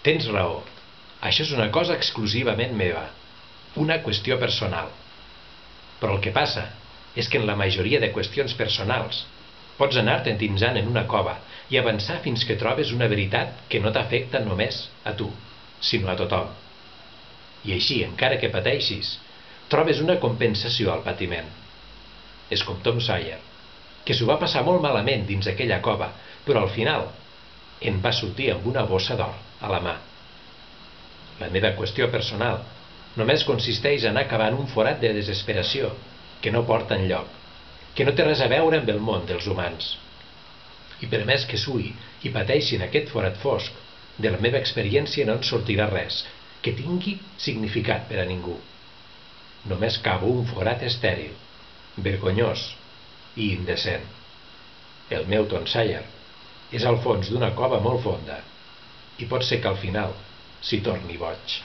Tens raó. Això és una cosa exclusivament meva. Una qüestió personal. Però el que passa és que en la majoria de qüestions personals pots anar-te endinsant en una cova i avançar fins que trobes una veritat que no t'afecta només a tu, sinó a tothom. I així, encara que pateixis, trobes una compensació al patiment. És com Tom Sawyer, que s'ho va passar molt malament dins aquella cova, però al final en va sortir amb una bossa d'or a la mà. La meva qüestió personal només consisteix en anar cavant un forat de desesperació que no porta enlloc, que no té res a veure amb el món dels humans. I per més que sui i pateixi en aquest forat fosc, de la meva experiència no en sortirà res que tingui significat per a ningú. Només cavo un forat estèril, vergonyós i indecent. El meu Tom Sawyer és al fons d'una cova molt fonda i pot ser que al final s'hi torni boig.